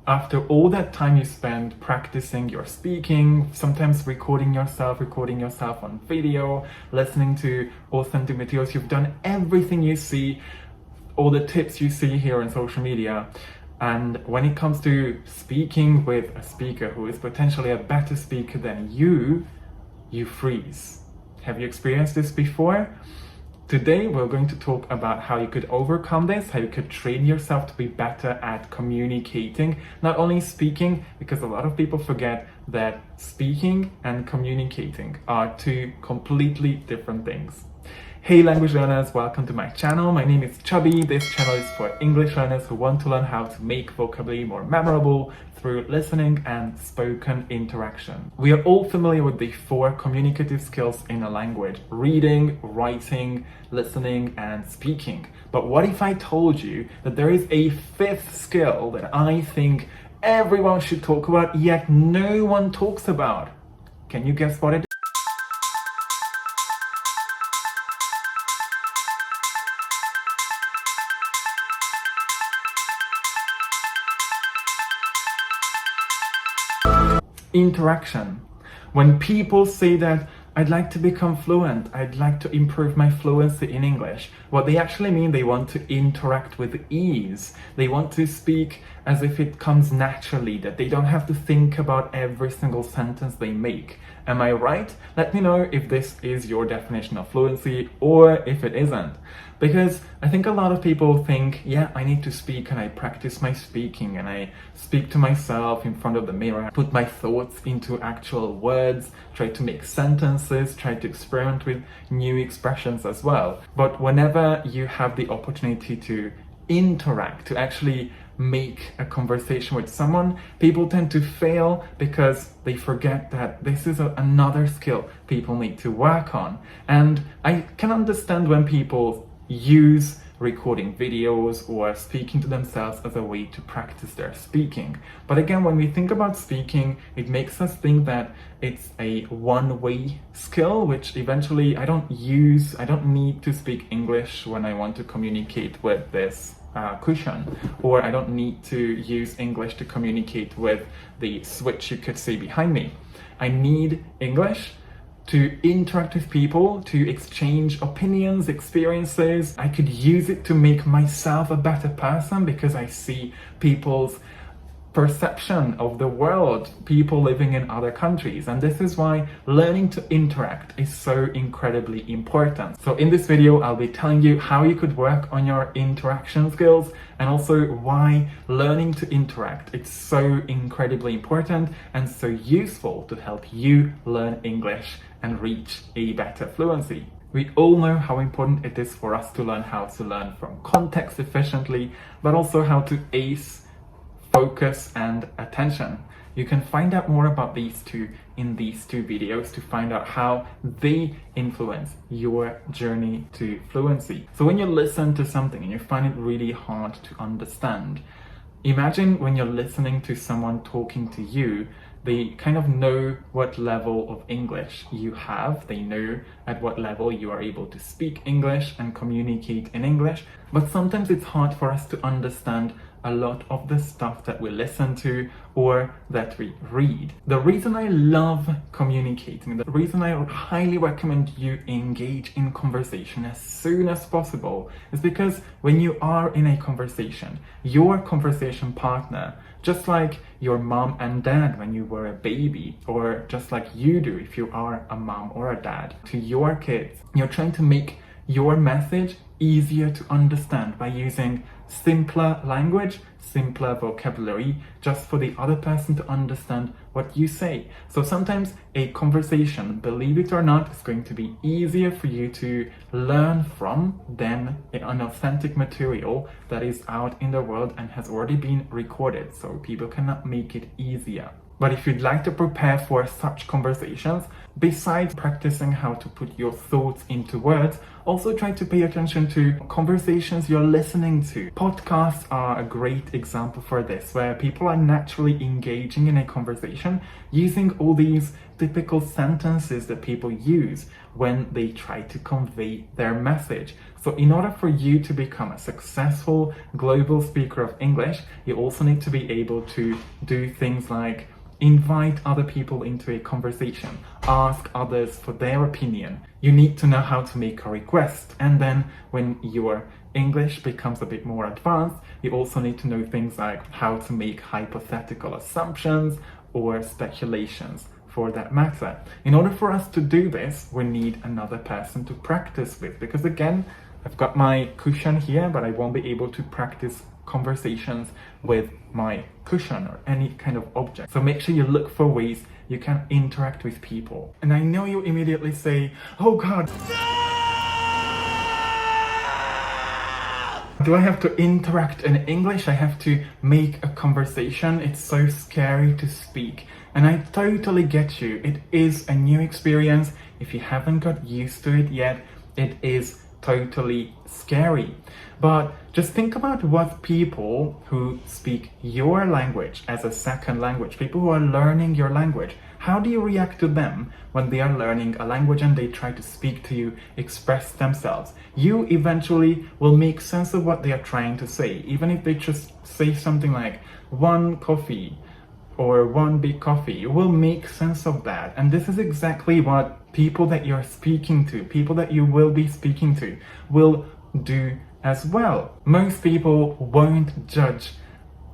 after all that time you spend practicing your speaking, sometimes recording yourself on video, listening to authentic materials, you've done everything you see, all the tips you see here on social media. And when it comes to speaking with a speaker who is potentially a better speaker than you freeze. Have you experienced this before? Today, we're going to talk about how you could overcome this, how you could train yourself to be better at communicating, not only speaking, because a lot of people forget that speaking and communicating are two completely different things. Hey language learners, welcome to my channel. My name is Csabi. This channel is for English learners who want to learn how to make vocabulary more memorable through listening and spoken interaction. We are all familiar with the 4 communicative skills in a language: reading, writing, listening, and speaking. But what if I told you that there is a 5th skill that I think everyone should talk about, yet no one talks about? Can you guess what it is? Interaction. When people say that I'd like to become fluent, I'd like to improve my fluency in English, what they actually mean, they want to interact with ease. They want to speak as if it comes naturally, that they don't have to think about every single sentence they make. Am I right? Let me know if this is your definition of fluency or if it isn't. Because I think a lot of people think, yeah, I need to speak, and I practice my speaking and I speak to myself in front of the mirror, I put my thoughts into actual words, try to make sentences, try to experiment with new expressions as well. But whenever you have the opportunity to interact, to actually make a conversation with someone, people tend to fail because they forget that this is another skill people need to work on. And I can understand when people use recording videos or speaking to themselves as a way to practice their speaking. But again, when we think about speaking, it makes us think that it's a one-way skill, which eventually I don't need to speak English when I want to communicate with this cushion, or I don't need to use English to communicate with the switch you could see behind me. I need English to interact with people, to exchange opinions, experiences. I could use it to make myself a better person because I see people's perception of the world, people living in other countries. And this is why learning to interact is so incredibly important. So in this video, I'll be telling you how you could work on your interaction skills, and also why learning to interact is so incredibly important and so useful to help you learn English and reach a better fluency. We all know how important it is for us to learn how to learn from context efficiently, but also how to ace focus and attention. You can find out more about these two in these 2 videos to find out how they influence your journey to fluency. So when you listen to something and you find it really hard to understand, imagine when you're listening to someone talking to you, they kind of know what level of English you have. They know at what level you are able to speak English and communicate in English. But sometimes it's hard for us to understand a lot of the stuff that we listen to or that we read. The reason I love communicating, the reason I highly recommend you engage in conversation as soon as possible, is because when you are in a conversation, your conversation partner, just like your mom and dad when you were a baby, or just like you do if you are a mom or a dad to your kids, you're trying to make your message easier to understand by using simpler language, simpler vocabulary, just for the other person to understand what you say. So sometimes a conversation, believe it or not, is going to be easier for you to learn from than an authentic material that is out in the world and has already been recorded, so people cannot make it easier. But if you'd like to prepare for such conversations, besides practicing how to put your thoughts into words, Also try to pay attention to conversations you're listening to. Podcasts are a great example for this, where people are naturally engaging in a conversation using all these typical sentences that people use when they try to convey their message. So in order for you to become a successful global speaker of English, you also need to be able to do things like invite other people into a conversation, ask others for their opinion. You need to know how to make a request, and then when your English becomes a bit more advanced, you also need to know things like how to make hypothetical assumptions or speculations for that matter. In order for us to do this, we need another person to practice with, because again, I've got my cushion here, but I won't be able to practice conversations with my cushion or any kind of object. So make sure you look for ways you can interact with people. And I know you immediately say, oh God, do I have to interact in English? I have to make a conversation. It's so scary to speak. And I totally get you. It is a new experience. If you haven't got used to it yet, it is totally scary. But just think about what people who speak your language as a second language, people who are learning your language, how do you react to them when they are learning a language and they try to speak to you, express themselves? You eventually will make sense of what they are trying to say, even if they just say something like one coffee or one big coffee. You will make sense of that. And this is exactly what people that you're speaking to, people that you will be speaking to, will do as well. Most people won't judge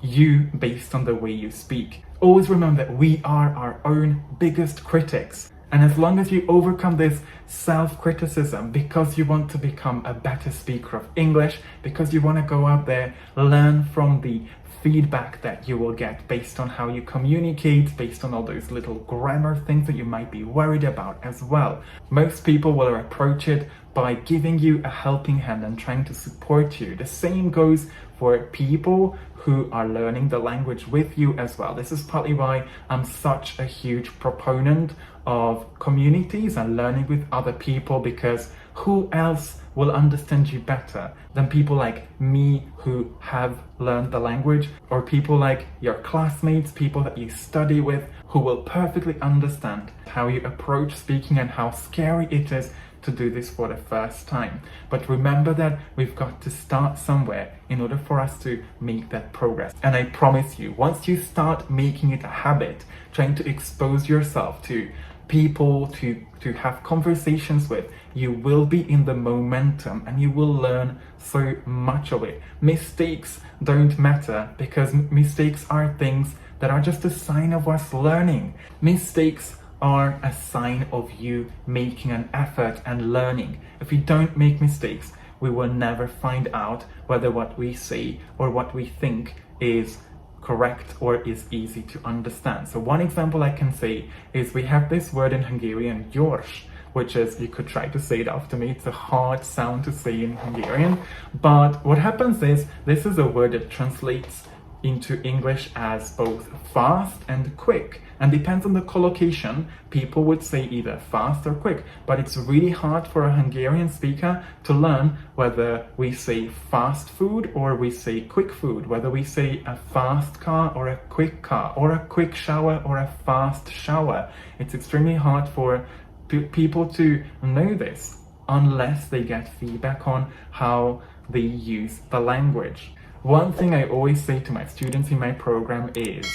you based on the way you speak. Always remember that we are our own biggest critics. And as long as you overcome this self-criticism because you want to become a better speaker of English, because you want to go out there, learn from the feedback that you will get based on how you communicate, based on all those little grammar things that you might be worried about as well. Most people will approach it by giving you a helping hand and trying to support you. The same goes for people who are learning the language with you as well. This is partly why I'm such a huge proponent of communities and learning with other people, because who else will understand you better than people like me who have learned the language, or people like your classmates, people that you study with, who will perfectly understand how you approach speaking and how scary it is to do this for the first time. But remember that we've got to start somewhere in order for us to make that progress. And I promise you, once you start making it a habit, trying to expose yourself to people to have conversations with, you will be in the momentum and you will learn so much of it. Mistakes don't matter, because mistakes are things that are just a sign of us learning. Mistakes are a sign of you making an effort and learning. If we don't make mistakes, we will never find out whether what we say or what we think is correct or is easy to understand. So one example I can say is we have this word in Hungarian, gyors, which is, you could try to say it after me, it's a hard sound to say in Hungarian, but what happens is, this is a word that translates into English as both fast and quick, and depends on the collocation, people would say either fast or quick, but it's really hard for a Hungarian speaker to learn whether we say fast food or we say quick food, whether we say a fast car or a quick car, or a quick shower or a fast shower. It's extremely hard for people to know this unless they get feedback on how they use the language. One thing I always say to my students in my program is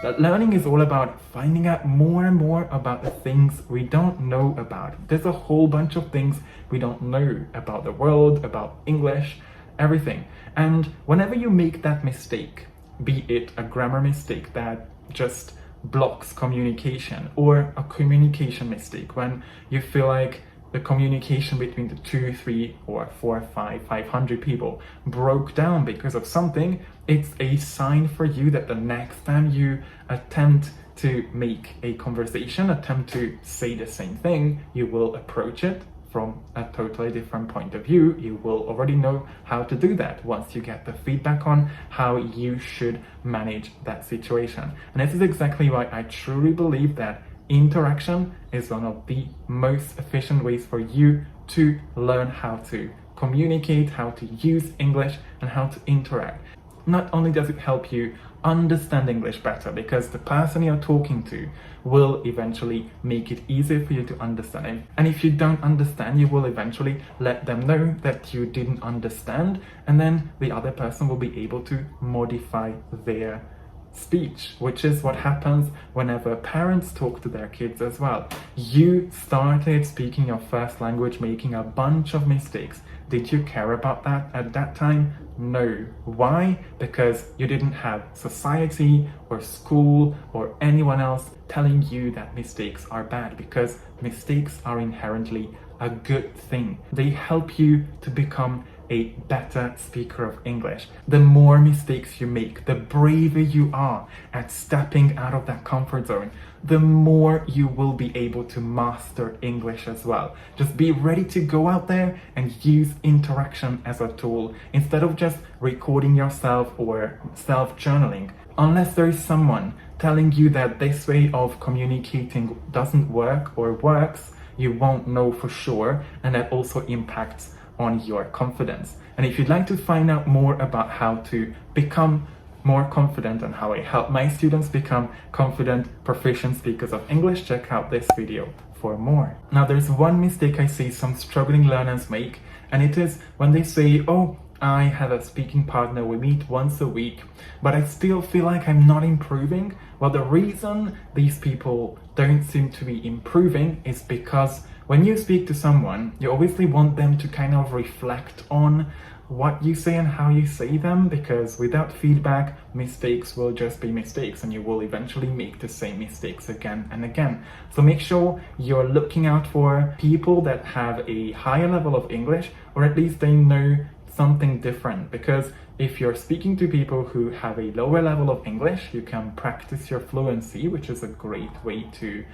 that learning is all about finding out more and more about the things we don't know about. There's a whole bunch of things we don't know about the world, about English, everything. And whenever you make that mistake, be it a grammar mistake that just blocks communication, or a communication mistake when you feel like the communication between the 2, 3, or 4, 5, 500 people broke down because of something, it's a sign for you that the next time you attempt to make a conversation, attempt to say the same thing, you will approach it from a totally different point of view. You will already know how to do that once you get the feedback on how you should manage that situation. And this is exactly why I truly believe that interaction is one of the most efficient ways for you to learn how to communicate, how to use English, and how to interact. Not only does it help you understand English better, because the person you're talking to will eventually make it easier for you to understand it. And if you don't understand, you will eventually let them know that you didn't understand, and then the other person will be able to modify their speech, which is what happens whenever parents talk to their kids as well. You started speaking your first language, making a bunch of mistakes. Did you care about that at that time? No. Why? Because you didn't have society or school or anyone else telling you that mistakes are bad, because mistakes are inherently a good thing. They help you to become a better speaker of English. The more mistakes you make, the braver you are at stepping out of that comfort zone, the more you will be able to master English as well. Just be ready to go out there and use interaction as a tool instead of just recording yourself or self-journaling. Unless there is someone telling you that this way of communicating doesn't work or works, you won't know for sure, and that also impacts on your confidence. And if you'd like to find out more about how to become more confident and how I help my students become confident, proficient speakers of English, check out this video for more. Now, there's one mistake I see some struggling learners make, and it is when they say, oh, I have a speaking partner, we meet once a week, but I still feel like I'm not improving. Well, the reason these people don't seem to be improving is because when you speak to someone, you obviously want them to kind of reflect on what you say and how you say them, because without feedback, mistakes will just be mistakes and you will eventually make the same mistakes again and again. So make sure you're looking out for people that have a higher level of English, or at least they know something different, because if you're speaking to people who have a lower level of English, you can practice your fluency, which is a great way to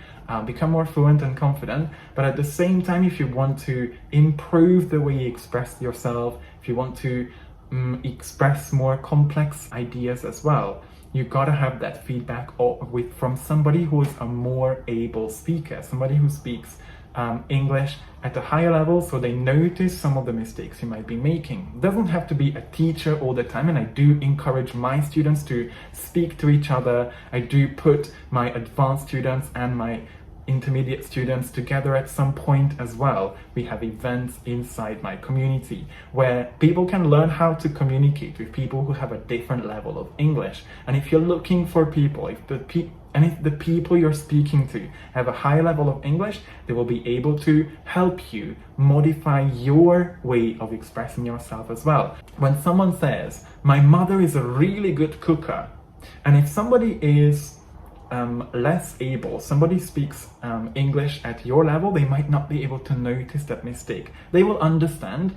become more fluent and confident. But at the same time, if you want to improve the way you express yourself, if you want to express more complex ideas as well, you gotta have that feedback from somebody who is a more able speaker, somebody who speaks English at a higher level, so they notice some of the mistakes you might be making. It doesn't have to be a teacher all the time, and I do encourage my students to speak to each other. I do put my advanced students and my intermediate students together at some point as well. We have events inside my community where people can learn how to communicate with people who have a different level of English. And if you're looking for people, if the people you're speaking to have a high level of English, they will be able to help you modify your way of expressing yourself as well. When someone says, my mother is a really good cooker, and if somebody is less able, somebody speaks English at your level, they might not be able to notice that mistake. They will understand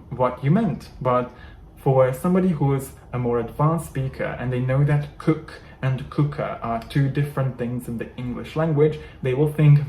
what you meant, but for somebody who is a more advanced speaker and they know that cook and cooker are two different things in the English language, they will think,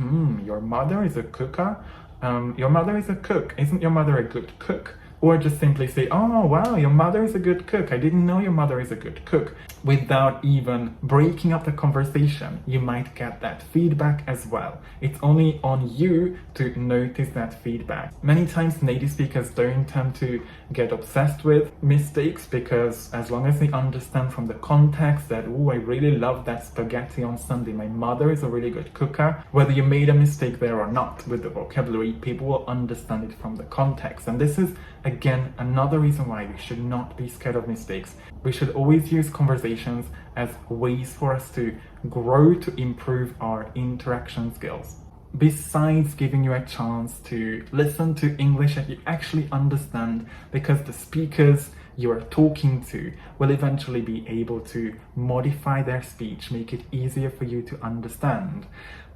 your mother is a cooker? Your mother is a cook. Isn't your mother a good cook? Or just simply say, oh wow, your mother is a good cook. I didn't know your mother is a good cook. Without even breaking up the conversation, you might get that feedback as well. It's only on you to notice that feedback. Many times native speakers don't tend to get obsessed with mistakes, because as long as they understand from the context that, oh, I really love that spaghetti on Sunday, my mother is a really good cooker, whether you made a mistake there or not with the vocabulary, people will understand it from the context. And this is again another reason why we should not be scared of mistakes. We should always use conversations as ways for us to grow, to improve our interaction skills. Besides giving you a chance to listen to English that you actually understand, because the speakers you are talking to will eventually be able to modify their speech, make it easier for you to understand,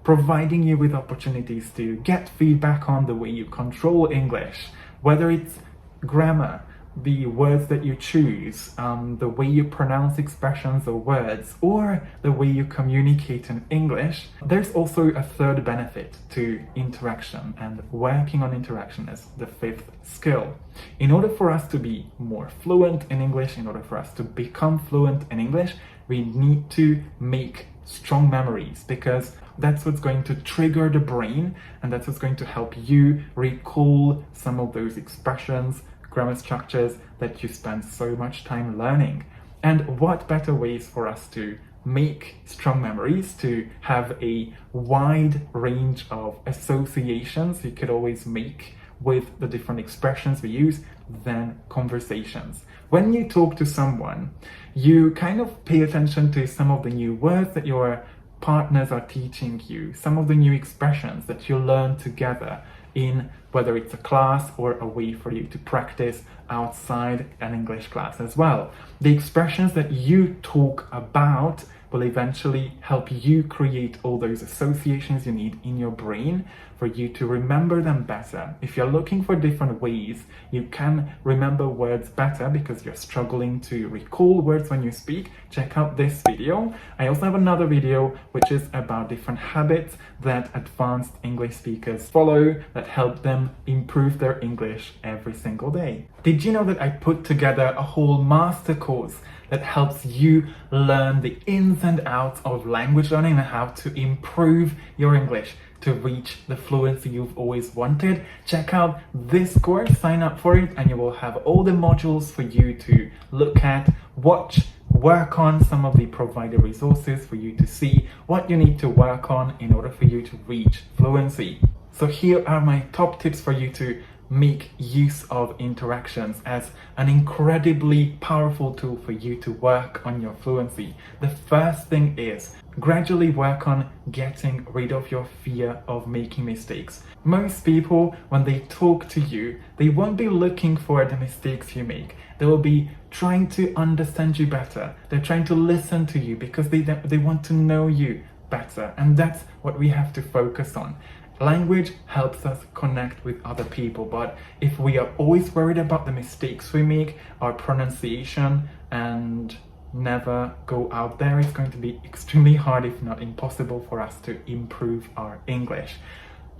providing you with opportunities to get feedback on the way you control English, whether it's grammar, the words that you choose, the way you pronounce expressions or words, or the way you communicate in English. There's also a third benefit to interaction, and working on interaction is the fifth skill. In order for us to be more fluent in English, in order for us to become fluent in English, we need to make strong memories, because that's what's going to trigger the brain, and that's what's going to help you recall some of those expressions, grammar structures that you spend so much time learning. And what better ways for us to make strong memories, to have a wide range of associations you could always make with the different expressions we use than conversations. When you talk to someone, you kind of pay attention to some of the new words that your partners are teaching you, some of the new expressions that you learn together in, whether it's a class or a way for you to practice outside an English class as well. The expressions that you talk about will eventually help you create all those associations you need in your brain for you to remember them better. If you're looking for different ways you can remember words better because you're struggling to recall words when you speak, check out this video. I also have another video which is about different habits that advanced English speakers follow that help them improve their English every single day. Did you know that I put together a whole master course that helps you learn the ins and outs of language learning and how to improve your English to reach the fluency you've always wanted? Check out this course, sign up for it, and you will have all the modules for you to look at, watch, work on, some of the provided resources for you to see what you need to work on in order for you to reach fluency. So here are my top tips for you to make use of interactions as an incredibly powerful tool for you to work on your fluency. The first thing is gradually work on getting rid of your fear of making mistakes. Most people, when they talk to you, they won't be looking for the mistakes you make. They will be trying to understand you better. They're trying to listen to you because they want to know you better. And that's what we have to focus on. Language helps us connect with other people, but if we are always worried about the mistakes we make, our pronunciation, and never go out there, it's going to be extremely hard, if not impossible, for us to improve our English.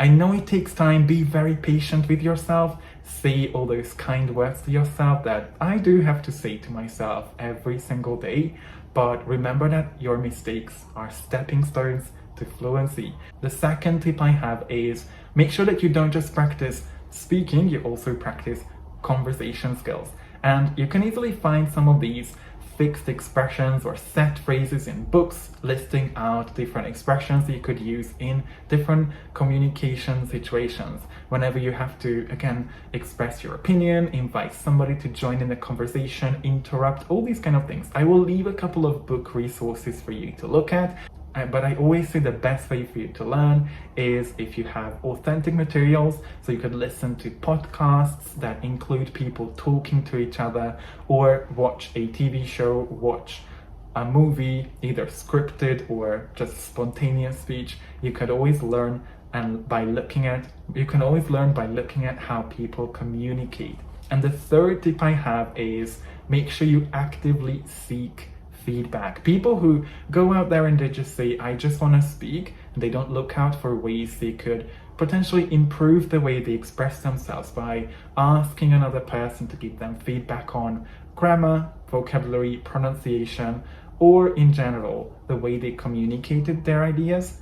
I know it takes time. Be very patient with yourself. Say all those kind words to yourself that I do have to say to myself every single day, but remember that your mistakes are stepping stones to fluency. The second tip I have is make sure that you don't just practice speaking, you also practice conversation skills. And you can easily find some of these fixed expressions or set phrases in books listing out different expressions that you could use in different communication situations. Whenever you have to, again, express your opinion, invite somebody to join in the conversation, interrupt, all these kind of things. I will leave a couple of book resources for you to look at. But I always say the best way for you to learn is if you have authentic materials, so you could listen to podcasts that include people talking to each other, or watch a TV show, watch a movie, either scripted or just spontaneous speech. You could always learn by looking at how people communicate. And the third tip I have is make sure you actively seek feedback. People who go out there and they just say, I just want to speak, and they don't look out for ways they could potentially improve the way they express themselves by asking another person to give them feedback on grammar, vocabulary, pronunciation, or in general, the way they communicated their ideas,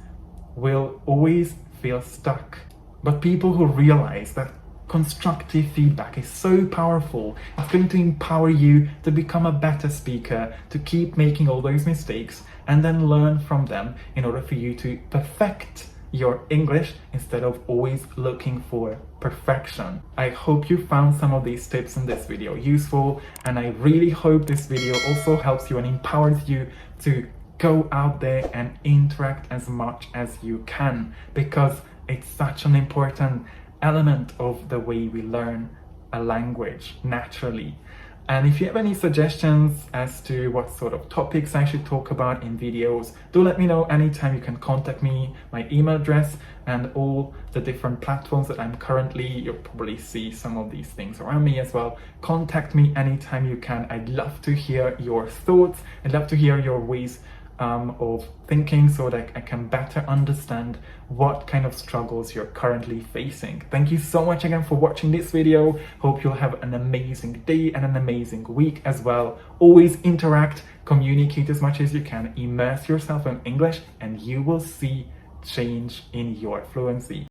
will always feel stuck. But people who realize that constructive feedback is so powerful, it's going to empower you to become a better speaker, to keep making all those mistakes and then learn from them in order for you to perfect your English instead of always looking for perfection. I hope you found some of these tips in this video useful, and I really hope this video also helps you and empowers you to go out there and interact as much as you can, because it's such an important element of the way we learn a language naturally. And if you have any suggestions as to what sort of topics I should talk about in videos, do let me know anytime. You can contact me, my email address, and all the different platforms that I'm currently, you'll probably see some of these things around me as well. Contact me anytime you can. I'd love to hear your thoughts. I'd love to hear your ways of thinking so that I can better understand what kind of struggles you're currently facing. Thank you so much again for watching this video. Hope you'll have an amazing day and an amazing week as well. Always interact, communicate as much as you can, immerse yourself in English, and you will see change in your fluency.